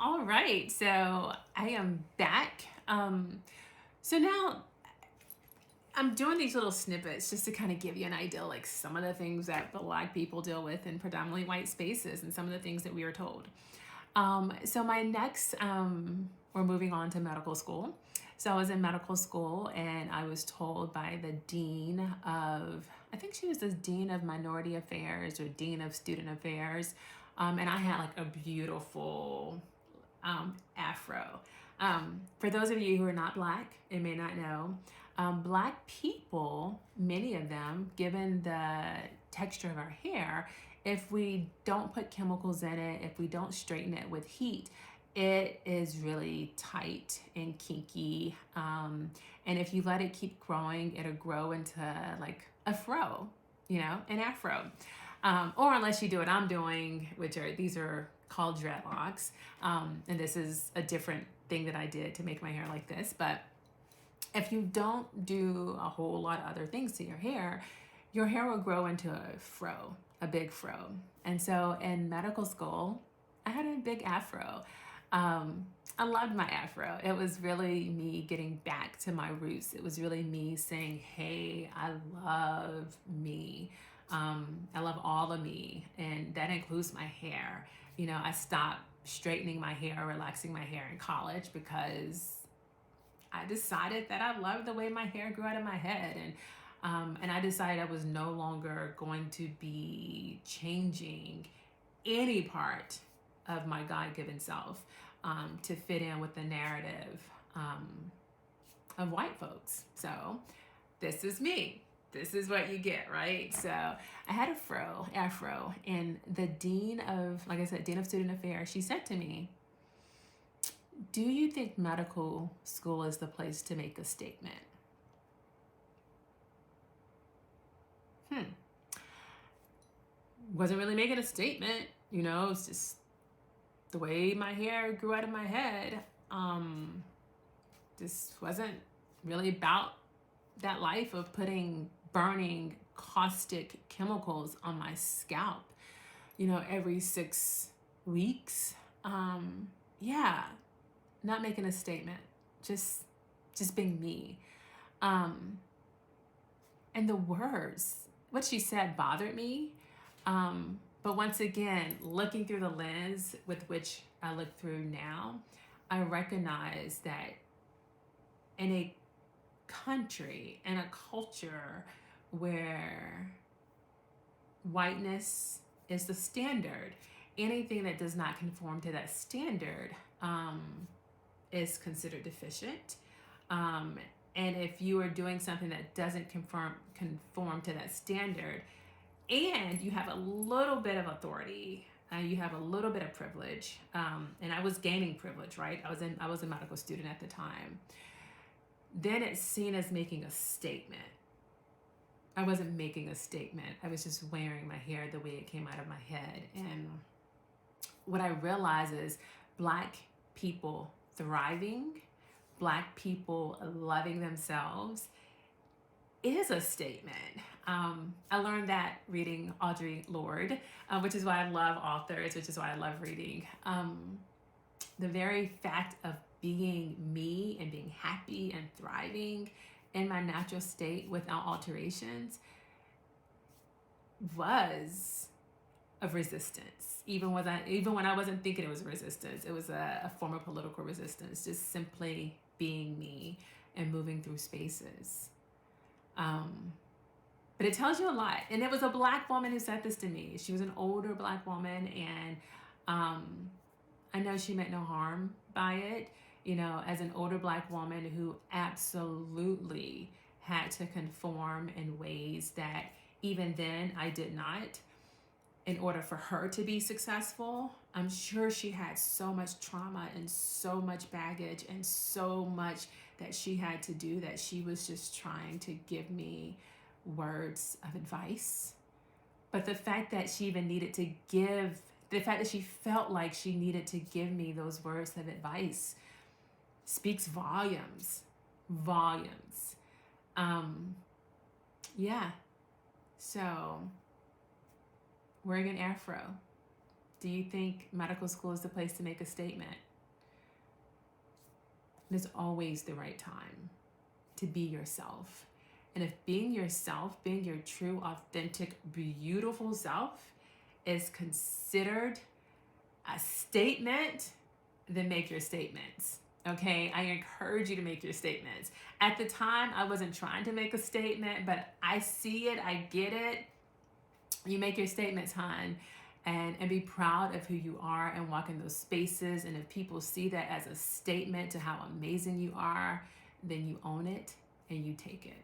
All right, so I am back. So now I'm doing these little snippets just to kind of give you an idea, like some of the things that Black people deal with in predominantly white spaces and some of the things that we are told. So my next, we're moving on to medical school. So I was in medical school and I was told by the dean of, I think she was the dean of minority affairs or dean of student affairs. And I had like a beautiful Afro. For those of you who are not Black and may not know, Black people, many of them, given the texture of our hair, if we don't put chemicals in it, if we don't straighten it with heat, it is really tight and kinky. And if you let it keep growing, it'll grow into like a fro, an afro. Or unless you do what I'm doing, these are called dreadlocks. And this is a different thing that I did to make my hair like this. But if you don't do a whole lot of other things to your hair will grow into a fro, a big fro. And so in medical school, I had a big afro. I loved my afro. It was really me getting back to my roots. It was really me saying, hey, I love me. I love all of me, and that includes my hair. I stopped straightening my hair, relaxing my hair in college because I decided that I loved the way my hair grew out of my head, and I decided I was no longer going to be changing any part of my God-given self to fit in with the narrative of white folks. So this is me. This is what you get, right? So I had a afro, and the dean of, like I said, dean of student affairs, she said to me, do you think medical school is the place to make a statement? Wasn't really making a statement, it's just the way my hair grew out of my head. This wasn't really about that life of burning caustic chemicals on my scalp, every 6 weeks. Yeah, not making a statement, just being me. And the words, what she said bothered me. But once again, looking through the lens with which I look through now, I recognize that in a country and a culture where whiteness is the standard, anything that does not conform to that standard is considered deficient. And if you are doing something that doesn't conform to that standard, and you have a little bit of authority, you have a little bit of privilege, and I was gaining privilege, right? I was a medical student at the time. Then it's seen as making a statement. I wasn't making a statement. I was just wearing my hair the way it came out of my head. And what I realize is Black people thriving, Black people loving themselves is a statement. I learned that reading Audre Lorde, which is why I love authors, which is why I love reading. The very fact of being me and being happy and thriving in my natural state without alterations was of resistance. Even when I wasn't thinking it was resistance, it was a form of political resistance, just simply being me and moving through spaces. But it tells you a lot. And it was a Black woman who said this to me. She was an older Black woman, and I know she meant no harm by it, as an older Black woman who absolutely had to conform in ways that even then I did not, in order for her to be successful. I'm sure she had so much trauma and so much baggage and so much that she had to do, that she was just trying to give me words of advice. But the fact that she felt like she needed to give me those words of advice speaks volumes. Yeah. So, wearing an afro. Do you think medical school is the place to make a statement? it is always the right time to be yourself. And if being yourself, being your true, authentic, beautiful self is considered a statement, then make your statements. Okay, I encourage you to make your statements. At the time, I wasn't trying to make a statement, but I see it, I get it. You make your statements, hon, and be proud of who you are and walk in those spaces. And if people see that as a statement to how amazing you are, then you own it and you take it.